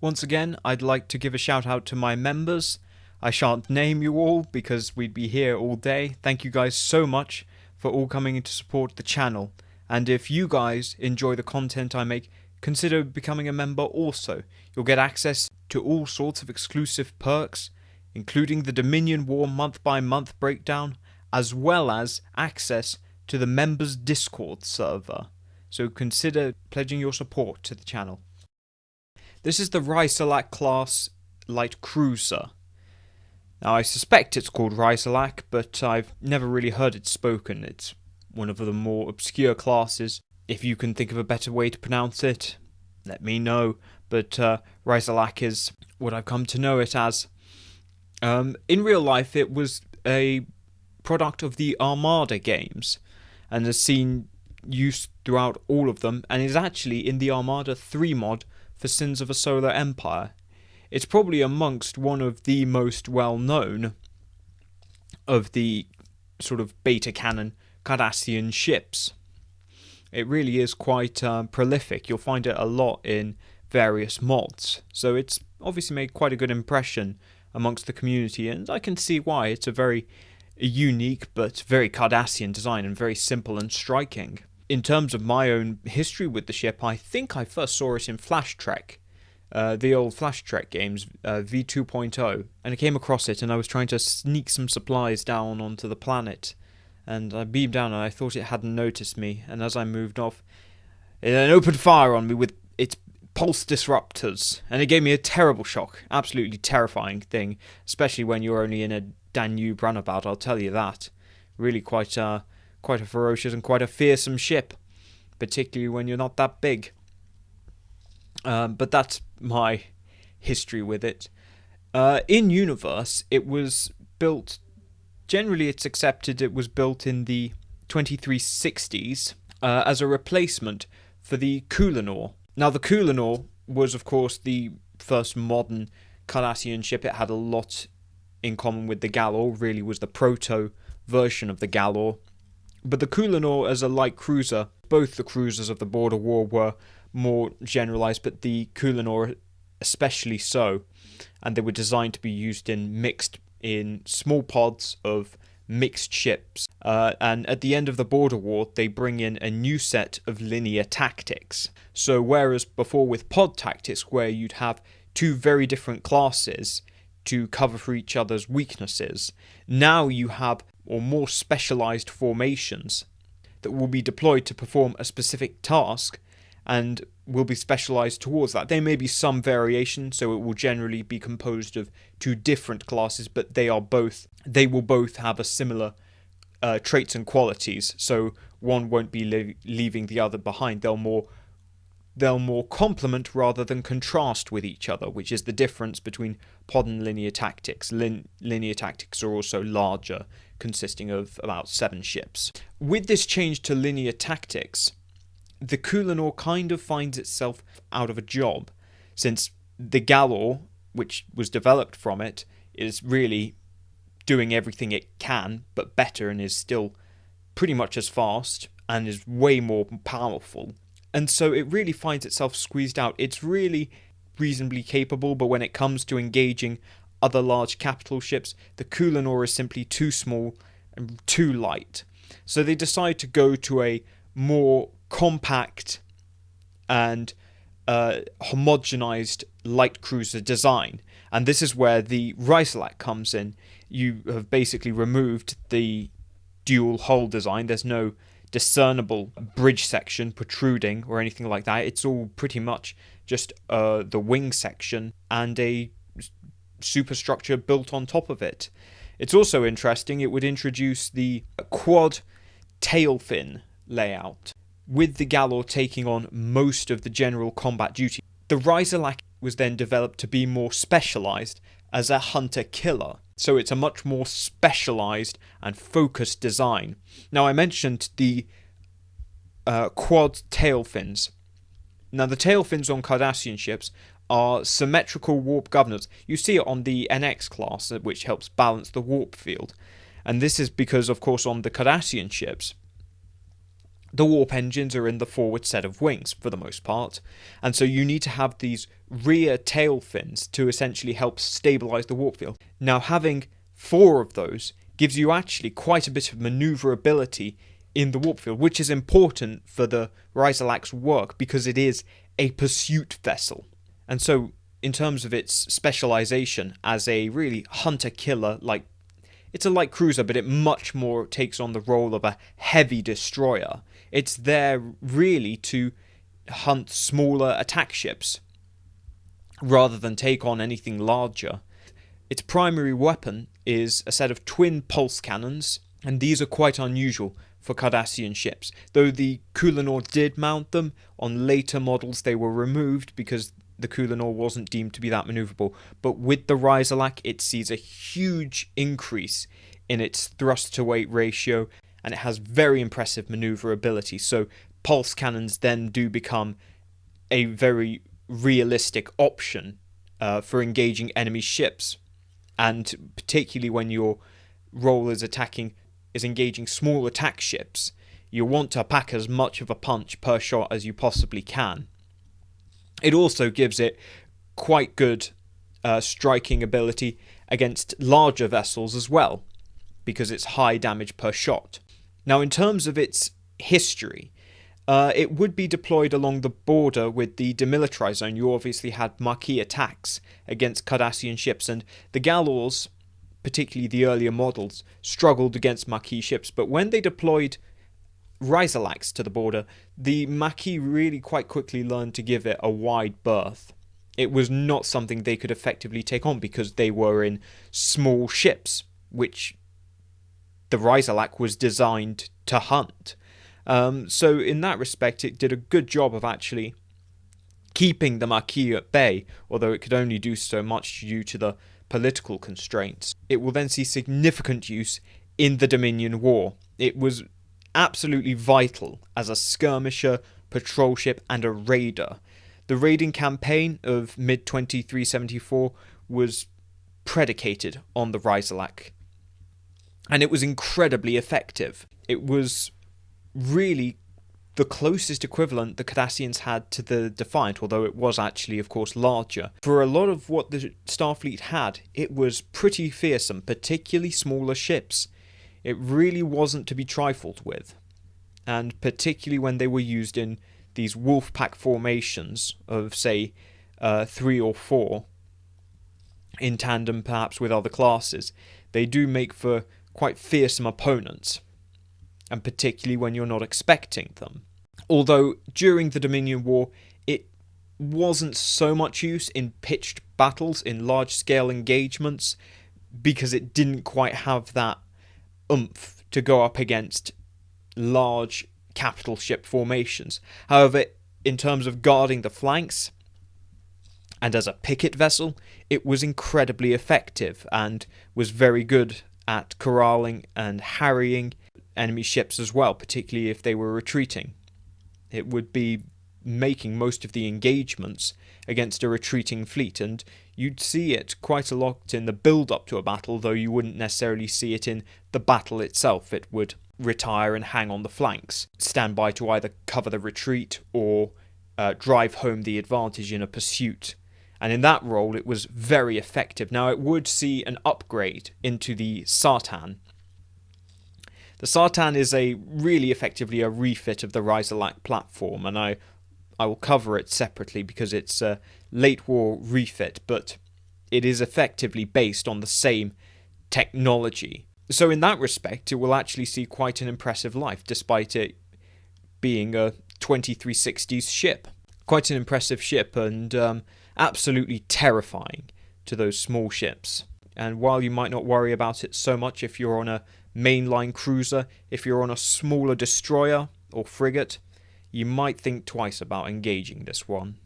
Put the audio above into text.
Once again, I'd like to give a shout out to my members. I shan't name you all because we'd be here all day. Thank you guys so much for all coming in to support the channel. And if you guys enjoy the content I make, consider becoming a member also. You'll get access to all sorts of exclusive perks, including the Dominion War month-by-month breakdown, as well as access to the members' Discord server. So consider pledging your support to the channel. This is the Rasilak class light cruiser. Now I suspect it's called Rasilak, but I've never really heard it spoken. It's one of the more obscure classes. If you can think of a better way to pronounce it, let me know. But Rasilak is what I've come to know it as. In real life, it was a product of the Armada games, and has seen use throughout all of them, and is actually in the Armada 3 mod for Sins of a Solar Empire. It's probably amongst one of the most well-known of the sort of beta canon Cardassian ships. It really is quite prolific. You'll find it a lot in various mods, so it's obviously made quite a good impression amongst the community, and I can see why. It's a very unique but very Cardassian design, and very simple and striking. In terms of my own history with the ship, I think I first saw it in Flash Trek, the old Flash Trek games, V2.0, and I came across it and I was trying to sneak some supplies down onto the planet, and I beamed down and I thought it hadn't noticed me, and as I moved off, it then opened fire on me with its pulse disruptors, and it gave me a terrible shock, absolutely terrifying thing, especially when you're only in a Danube runabout, I'll tell you that. Really quite a ferocious and quite a fearsome ship, particularly when you're not that big. But that's my history with it. In universe, it was built, generally it's accepted it was built in the 2360s as a replacement for the Kulanor. Now the Kulanor was of course the first modern Cardassian ship. It had a lot in common with the Galor, really was the proto version of the Galor. But the Kulanor as a light cruiser, both the cruisers of the Border War were more generalized, but the Kulanor especially so, and they were designed to be used in small pods of mixed ships. And at the end of the Border War, they bring in a new set of linear tactics. So whereas before with pod tactics, where you'd have two very different classes to cover for each other's weaknesses, now you have more specialized formations that will be deployed to perform a specific task and will be specialized towards that. There may be some variation, so it will generally be composed of two different classes, but they will both have a similar traits and qualities, so one won't be leaving the other behind. They'll more complement rather than contrast with each other, which is the difference between pod and linear tactics. Linear tactics are also larger, consisting of about 7 ships. With this change to linear tactics, the Kulanor kind of finds itself out of a job, since the Galor, which was developed from it, is really doing everything it can, but better, and is still pretty much as fast, and is way more powerful. And so it really finds itself squeezed out. It's really reasonably capable, but when it comes to engaging other large capital ships, the Kulanor is simply too small and too light. So they decide to go to a more compact and homogenized light cruiser design. And this is where the Rasilak comes in. You have basically removed the dual hull design. There's no discernible bridge section protruding or anything like that. It's all pretty much just the wing section and a superstructure built on top of it. It's also interesting, it would introduce the quad tail fin layout, with the Galor taking on most of the general combat duty. The Rasilak was then developed to be more specialized as a hunter-killer, so it's a much more specialized and focused design. Now I mentioned the quad tail fins. Now the tail fins on Cardassian ships are symmetrical warp governors. You see it on the NX class, which helps balance the warp field. And this is because, of course, on the Cardassian ships, The warp engines are in the forward set of wings for the most part, and so you need to have these rear tail fins to essentially help stabilize the warp field. Now, having 4 of those gives you actually quite a bit of maneuverability in the warp field, which is important for the Rasilak's work because it is a pursuit vessel. And so, in terms of its specialization as a really hunter-killer, it's a light cruiser, but it much more takes on the role of a heavy destroyer. It's there really to hunt smaller attack ships rather than take on anything larger. Its primary weapon is a set of twin pulse cannons, and these are quite unusual for Cardassian ships. Though the Kulanor did mount them, on later models they were removed because the Kulanor wasn't deemed to be that maneuverable. But with the Rasilak, it sees a huge increase in its thrust-to-weight ratio, and it has very impressive maneuverability. So pulse cannons then do become a very realistic option for engaging enemy ships, and particularly when your role is engaging small attack ships, you want to pack as much of a punch per shot as you possibly can. It also gives it quite good striking ability against larger vessels as well, because it's high damage per shot. Now, in terms of its history, it would be deployed along the border with the demilitarized zone. You obviously had Maquis attacks against Cardassian ships, and the Galors, particularly the earlier models, struggled against Maquis ships. But when they deployed Rasilaks to the border, the Maquis really quite quickly learned to give it a wide berth. It was not something they could effectively take on because they were in small ships, which the Rasilak was designed to hunt. So in that respect, it did a good job of actually keeping the Maquis at bay, although it could only do so much due to the political constraints. It will then see significant use in the Dominion War. It was absolutely vital as a skirmisher, patrol ship, and a raider. The raiding campaign of mid-2374 was predicated on the Rasilak, and it was incredibly effective. It was really the closest equivalent the Cardassians had to the Defiant, although it was actually, of course, larger. For a lot of what the Starfleet had, it was pretty fearsome, particularly smaller ships. It really wasn't to be trifled with, and particularly when they were used in these wolf pack formations of, say, 3 or 4, in tandem perhaps with other classes, they do make for quite fearsome opponents, and particularly when you're not expecting them. Although during the Dominion War, it wasn't so much use in pitched battles, in large-scale engagements, because it didn't quite have that oomph to go up against large capital ship formations. However, in terms of guarding the flanks, and as a picket vessel, it was incredibly effective and was very good at corralling and harrying enemy ships as well, particularly if they were retreating. It would be making most of the engagements against a retreating fleet, and you'd see it quite a lot in the build-up to a battle, though you wouldn't necessarily see it in the battle itself. It would retire and hang on the flanks, stand by to either cover the retreat or drive home the advantage in a pursuit. And in that role, it was very effective. Now, it would see an upgrade into the Sartan. The Sartan is really effectively a refit of the Rasilak platform, and I will cover it separately because it's a late war refit, but it is effectively based on the same technology. So in that respect, it will actually see quite an impressive life, despite it being a 2360s ship. Quite an impressive ship, and absolutely terrifying to those small ships. And while you might not worry about it so much if you're on a mainline cruiser, if you're on a smaller destroyer or frigate, you might think twice about engaging this one.